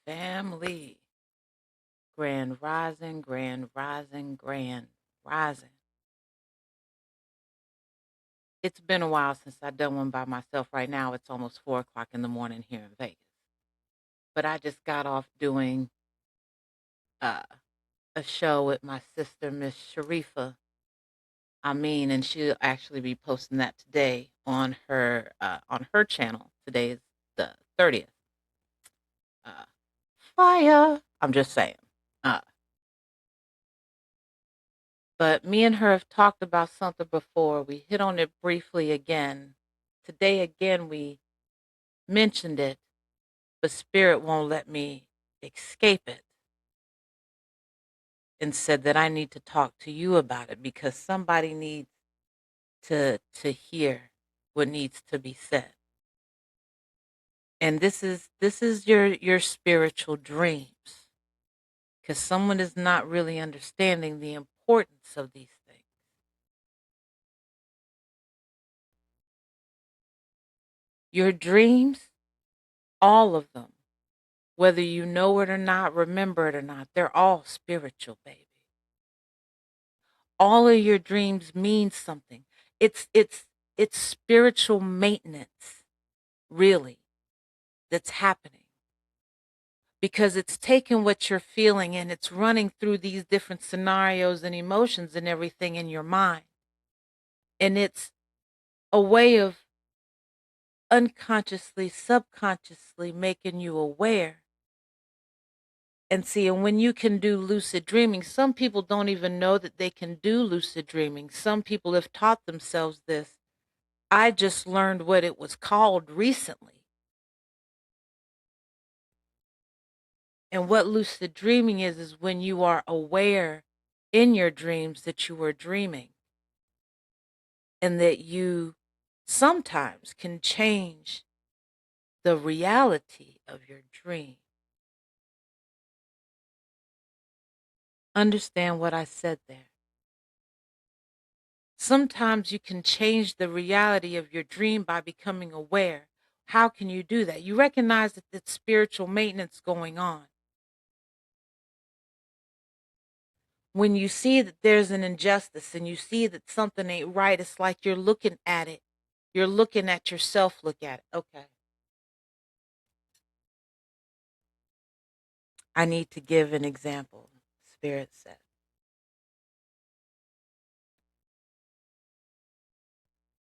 Family. Grand rising, grand rising, grand rising. It's been a while since I've done one by myself. Right now, it's almost 4 o'clock in the morning here in Vegas. But I just got off doing uh, a show with my sister, Miss Sharifa Amin, and she'll actually be posting that today on her channel. Today is the 30th. Uh, Fire! I'm just saying. Uh, But me and her have talked about something before. We hit on it briefly again. Today, again, we mentioned it, but Spirit won't let me escape it and said that I need to talk to you about it because somebody needs to hear what needs to be said. And this is your spiritual dreams because someone is not really understanding the importance of these things. Your dreams, all of them, whether you know it or not, remember it or not, they're all spiritual, baby. All of your dreams mean something. It's spiritual maintenance, really, that's happening. Because it's taking what you're feeling and it's running through these different scenarios and emotions and everything in your mind. And it's a way of unconsciously, subconsciously making you aware. And see, and when you can do lucid dreaming, some people don't even know that they can do lucid dreaming. Some people have taught themselves this. I just learned what it was called recently. And what lucid dreaming is when you are aware in your dreams that you are dreaming and that you sometimes can change the reality of your dream. Understand what I said there. Sometimes you can change the reality of your dream by becoming aware. How can you do that? You recognize that there's spiritual maintenance going on. When you see that there's an injustice and you see that something ain't right, it's like you're looking at it. You're looking at yourself, look at it. Okay. I need to give an example, Spirit said.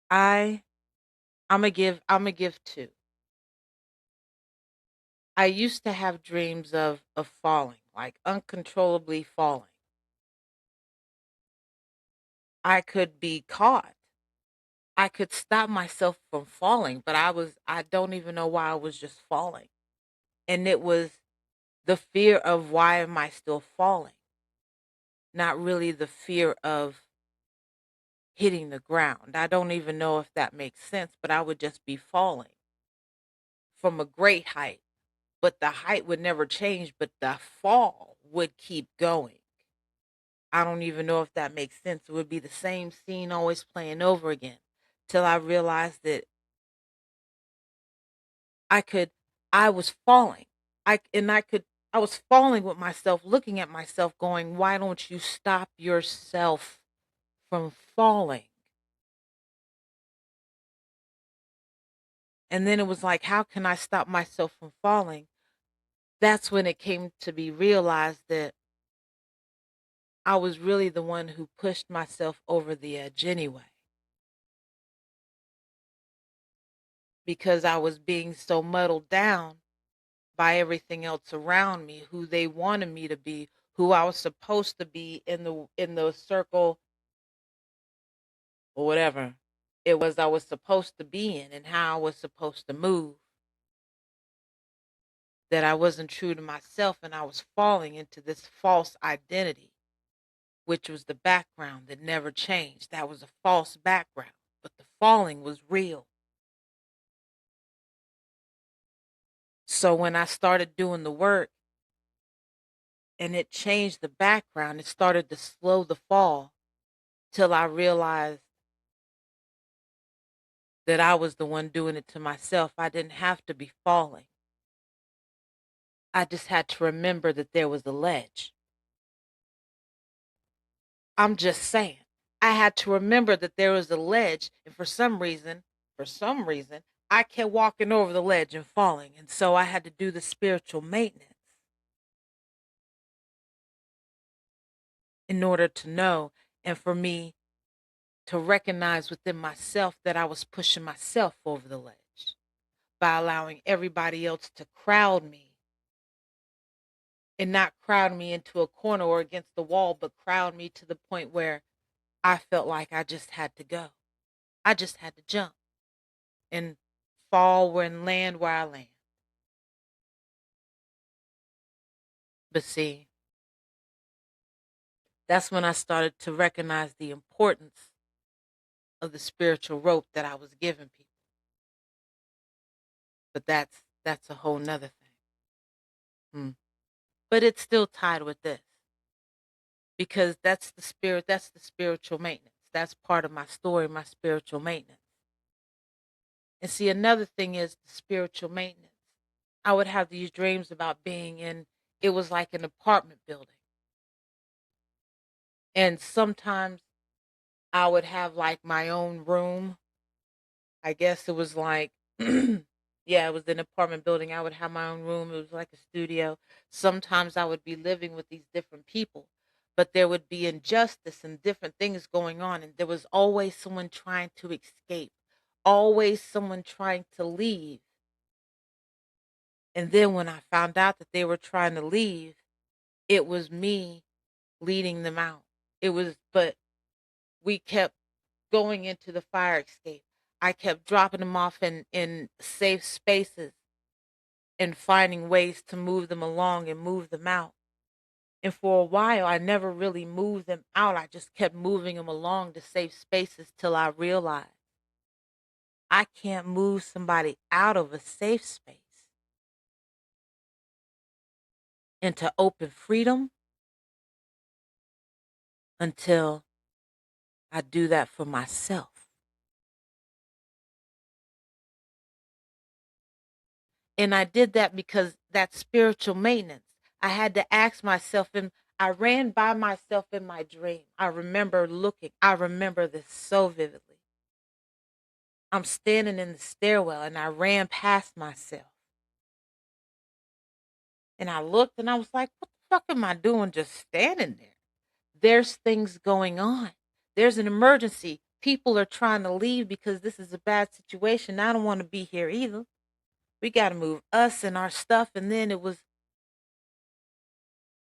I I'm gonna give two. I used to have dreams of falling, like uncontrollably falling. I could be caught. I could stop myself from falling, but I don't even know why I was just falling. And it was the fear of why am I still falling? Not really the fear of hitting the ground. I don't even know if that makes sense, but I would just be falling from a great height, but the height would never change, but the fall would keep going. I don't even know if that makes sense. It would be the same scene always playing over again till I realized that I could I was falling. I was falling with myself, looking at myself going, "Why don't you stop yourself from falling?" And then it was like, "How can I stop myself from falling?" That's when it came to be realized that I was really the one who pushed myself over the edge anyway, because I was being so muddled down by everything else around me, who they wanted me to be, who I was supposed to be in the circle or whatever it was I was supposed to be in and how I was supposed to move, that I wasn't true to myself and I was falling into this false identity, which was the background that never changed. That was a false background, but the falling was real. So when I started doing the work and it changed the background, it started to slow the fall till I realized that I was the one doing it to myself. I didn't have to be falling. I just had to remember that there was a ledge. I'm just saying. I had to remember that there was a ledge, and for some reason, I kept walking over the ledge and falling, and so I had to do the spiritual maintenance in order to know and for me to recognize within myself that I was pushing myself over the ledge by allowing everybody else to crowd me and not crowd me into a corner or against the wall, but crowd me to the point where I felt like I just had to go. I just had to jump and fall and land where I land. But see, that's when I started to recognize the importance of the spiritual rope that I was giving people. But that's a whole nother thing. Hmm. But it's still tied with this because that's the spiritual maintenance. That's part of my story, my spiritual maintenance. And see, another thing is the spiritual maintenance. I would have these dreams about being in, it was like an apartment building. And sometimes I would have like my own room. I guess it was like, yeah, it was an apartment building. I would have my own room. It was like a studio. Sometimes I would be living with these different people, but there would be injustice and different things going on. And there was always someone trying to escape, always someone trying to leave. And then when I found out that they were trying to leave, it was me leading them out. But we kept going into the fire escape. I kept dropping them off in safe spaces and finding ways to move them along and move them out. And for a while, I never really moved them out. I just kept moving them along to safe spaces till I realized I can't move somebody out of a safe space into open freedom until I do that for myself. And I did that because that spiritual maintenance. I had to ask myself, and I ran by myself in my dream. I remember this so vividly. I'm standing in the stairwell and I ran past myself. And I looked and I was like, what the fuck am I doing just standing there? There's things going on. There's an emergency. People are trying to leave because this is a bad situation. I don't want to be here either. We got to move us and our stuff. And then it was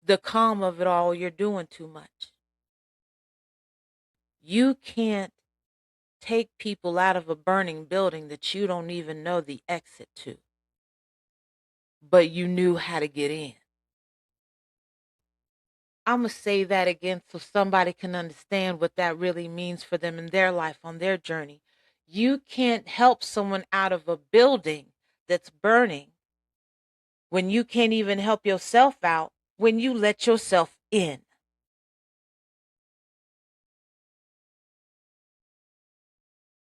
the calm of it all. You're doing too much. You can't take people out of a burning building that you don't even know the exit to, but you knew how to get in. I'm going to say that again so somebody can understand what that really means for them in their life on their journey. You can't help someone out of a building that's burning when you can't even help yourself out when you let yourself in.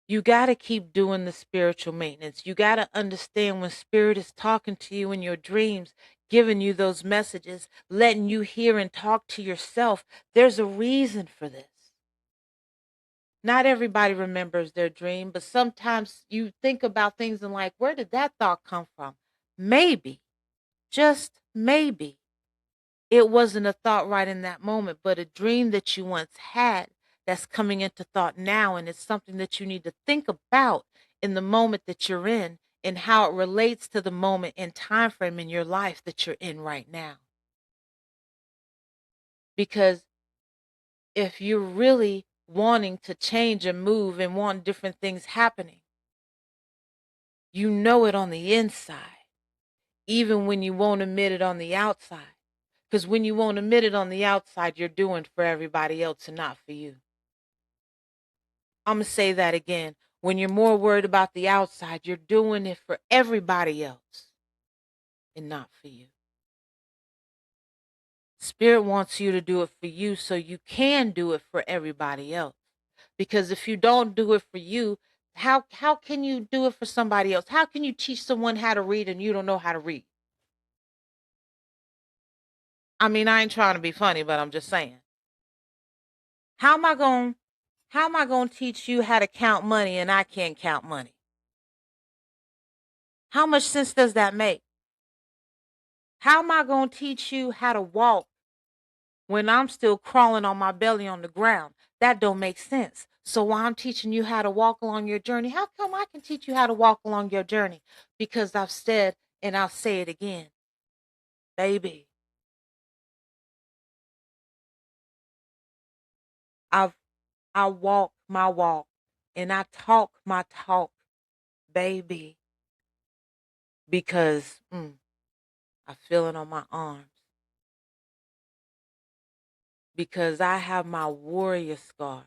You got to keep doing the spiritual maintenance. You got to understand when spirit is talking to you in your dreams, giving you those messages, letting you hear and talk to yourself. There's a reason for this. Not everybody remembers their dream, but sometimes you think about things and like, where did that thought come from? Maybe, just maybe, it wasn't a thought right in that moment, but a dream that you once had that's coming into thought now. And it's something that you need to think about in the moment that you're in and how it relates to the moment and time frame in your life that you're in right now. Because if you're really wanting to change and move and want different things happening, you know it on the inside, even when you won't admit it on the outside. Because when you won't admit it on the outside, you're doing for everybody else and not for you. I'm going to say that again. When you're more worried about the outside, you're doing it for everybody else and not for you. Spirit wants you to do it for you so you can do it for everybody else. Because if you don't do it for you, how can you do it for somebody else? How can you teach someone how to read and you don't know how to read? I mean, I ain't trying to be funny, but I'm just saying. How am I going how am I going to teach you how to count money and I can't count money? How much sense does that make? How am I going to teach you how to walk when I'm still crawling on my belly on the ground? That don't make sense. So while I'm teaching you how to walk along your journey, how come I can teach you how to walk along your journey? Because I've said, and I'll say it again, baby, I've I walk my walk and I talk my talk, baby, because I feel it on my arms. Because I have my warrior scars.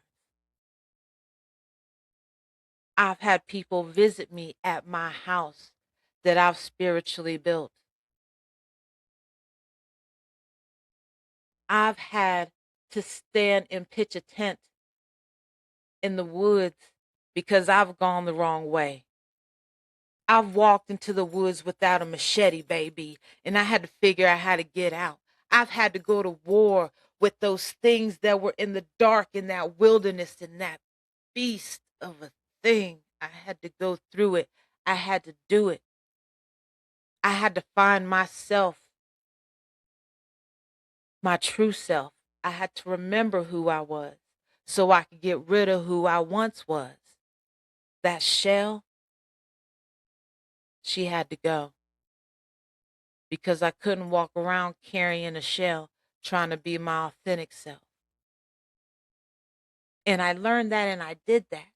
I've had people visit me at my house that I've spiritually built. I've had to stand and pitch a tent in the woods because I've gone the wrong way. I've walked into the woods without a machete, baby, and I had to figure out how to get out. I've had to go to war with those things that were in the dark in that wilderness and that beast of a thing. I had to go through it. I had to do it. I had to find myself, my true self. I had to remember who I was so I could get rid of who I once was. That shell, she had to go because I couldn't walk around carrying a shell trying to be my authentic self. And I learned that and I did that.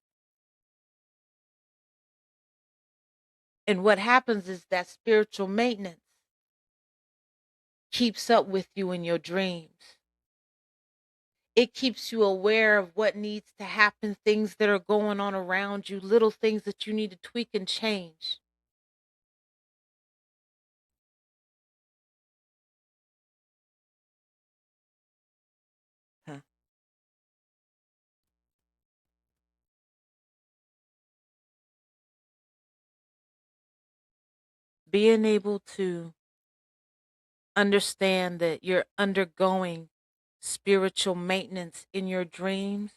And what happens is that spiritual maintenance keeps up with you in your dreams. It keeps you aware of what needs to happen, things that are going on around you, little things that you need to tweak and change. Huh. Being able to understand that you're undergoing spiritual maintenance in your dreams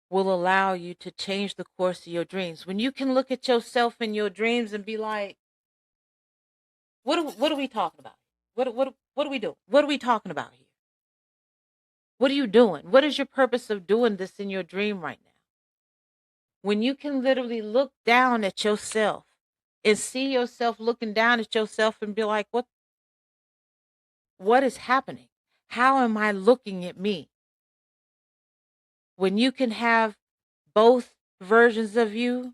will allow you to change the course of your dreams. When you can look at yourself in your dreams and be like, what are we talking about? What are we doing? What are we talking about here? What are you doing? What is your purpose of doing this in your dream right now? When you can literally look down at yourself and see yourself looking down at yourself and be like, what is happening? How am I looking at me? When you can have both versions of you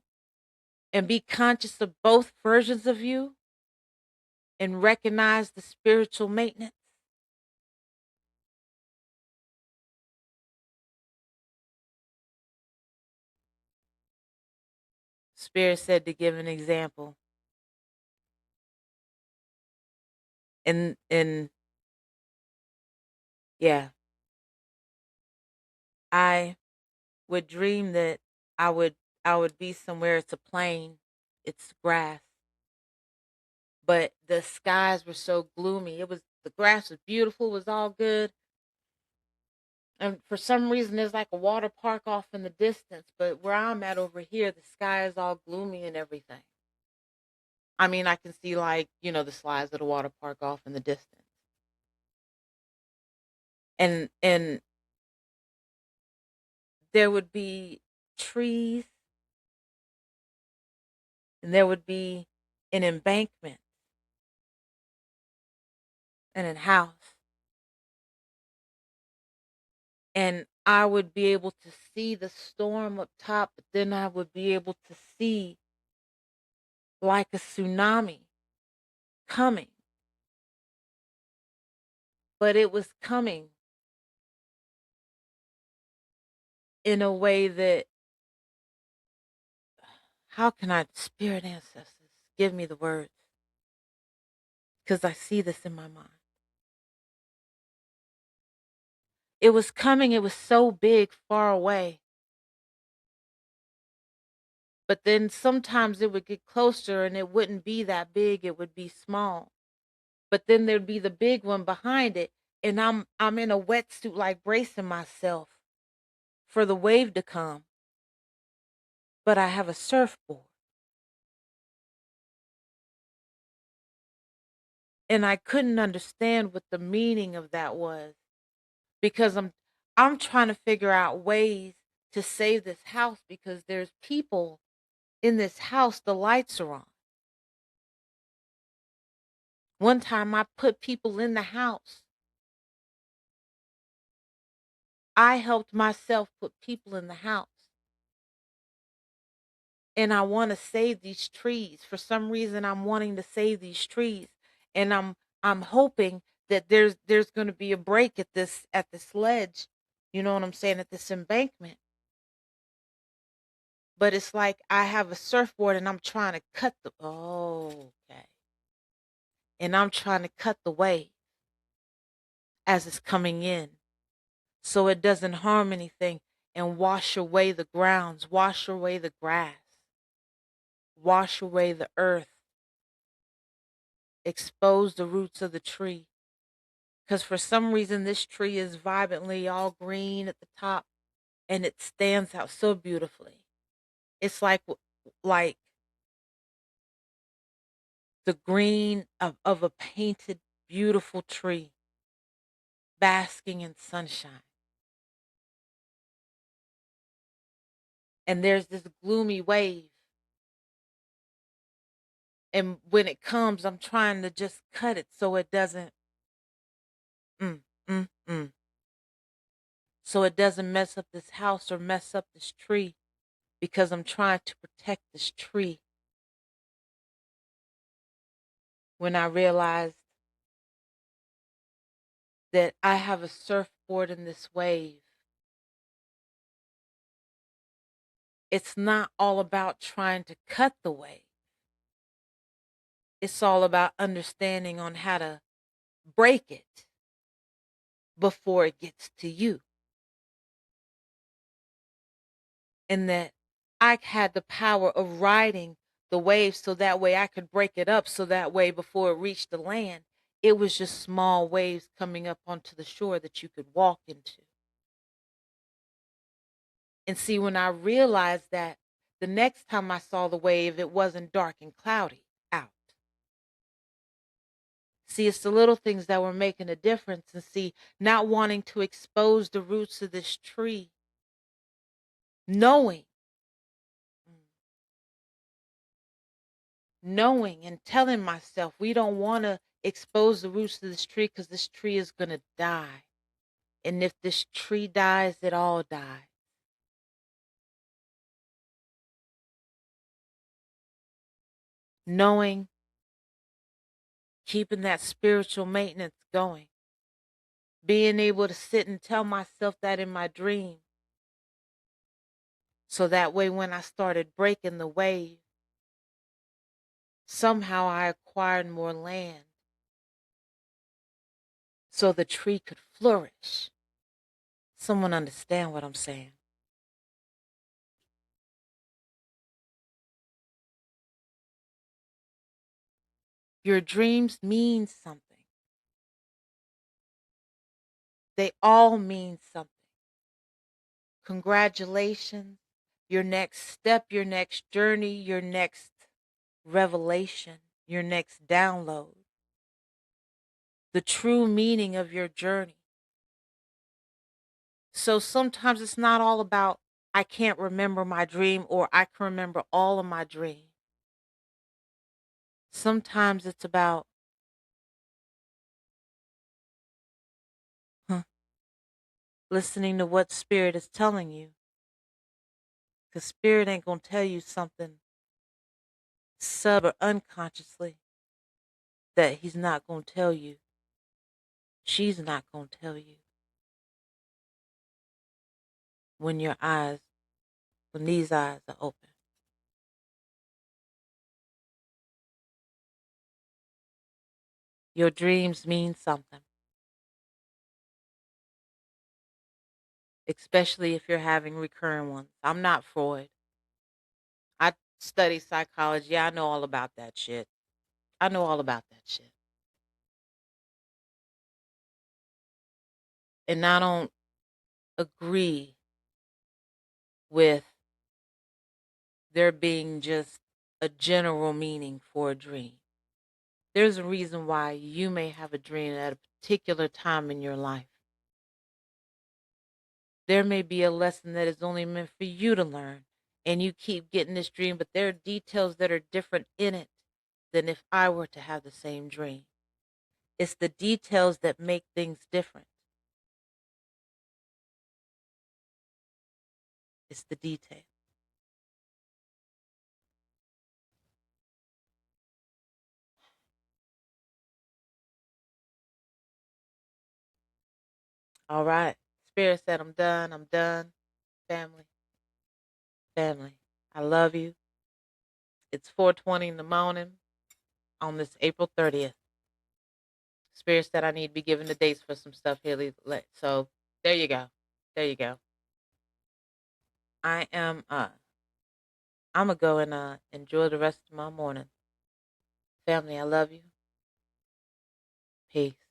and be conscious of both versions of you and recognize the spiritual maintenance. Spirit said to give an example. And yeah, I would dream that I would I would be somewhere. It's a plain, it's grass, but the skies were so gloomy. It was the grass was beautiful, it was all good. And for some reason there's like a water park off in the distance, but where I'm at over here, the sky is all gloomy and everything. I mean, I can see like, the slides of the water park off in the distance. And there would be trees and there would be an embankment and a house. And I would be able to see the storm up top, but then I would be able to see like a tsunami coming. But it was coming in a way that, how can I, spirit ancestors, give me the words? Because I see this in my mind. It was coming, it was so big, far away. But then sometimes it would get closer and it wouldn't be that big, it would be small. but then there'd be the big one behind it, and I'm in a wetsuit, like, bracing myself for the wave to come, but I have a surfboard, and I couldn't understand what the meaning of that was because I'm trying to figure out ways to save this house because there's people in this house, the lights are on. One time I put people in the house. I helped myself put people in the house. And I want to save these trees. For some reason I'm wanting to save these trees. And I'm hoping that there's going to be a break at this ledge. You know what I'm saying? At this embankment. But it's like I have a surfboard and I'm trying to cut the oh, okay. And I'm trying to cut the wave as it's coming in so it doesn't harm anything and wash away the grounds, wash away the grass, wash away the earth, expose the roots of the tree. Because for some reason, this tree is vibrantly all green at the top and it stands out so beautifully. It's like the green of a painted, beautiful tree basking in sunshine. And there's this gloomy wave. And when it comes, I'm trying to just cut it so it doesn't, mm, mm, mm, so it doesn't mess up this house or mess up this tree because I'm trying to protect this tree. When I realized that I have a surfboard in this wave, it's not all about trying to cut the wave. It's all about understanding on how to break it before it gets to you. And that I had the power of riding the wave so that way I could break it up so that way before it reached the land, it was just small waves coming up onto the shore that you could walk into. And see, when I realized that, the next time I saw the wave, it wasn't dark and cloudy out. See, it's the little things that were making a difference. And see, not wanting to expose the roots of this tree, knowing, mm, knowing and telling myself, we don't want to expose the roots of this tree because this tree is going to die. And if this tree dies, it all dies. Knowing, keeping that spiritual maintenance going, being able to sit and tell myself that in my dream. So that way, when I started breaking the wave, somehow I acquired more land so the tree could flourish. Someone understand what I'm saying? Your dreams mean something. They all mean something. Congratulations. Your next step, your next journey, your next revelation, your next download. The true meaning of your journey. So sometimes it's not all about, I can't remember my dream or I can remember all of my dreams. Sometimes it's about, huh, listening to what spirit is telling you. Because spirit ain't going to tell you something sub or unconsciously that he's not going to tell you. She's not going to tell you when your eyes, when these eyes are open. Your dreams mean something, especially if you're having recurring ones. I'm not Freud. I study psychology. I know all about that shit. I know all about that shit. And I don't agree with there being just a general meaning for a dream. There's a reason why you may have a dream at a particular time in your life. There may be a lesson that is only meant for you to learn, and you keep getting this dream, but there are details that are different in it than if I were to have the same dream. It's the details that make things different. It's the detail. All right. Spirit said, I'm done. I'm done. Family. Family. I love you. It's 4:20 in the morning on this April 30th. Spirit said I need to be given the dates for some stuff here. So there you go. There you go. I am I'm gonna go and enjoy the rest of my morning. Family, I love you. Peace.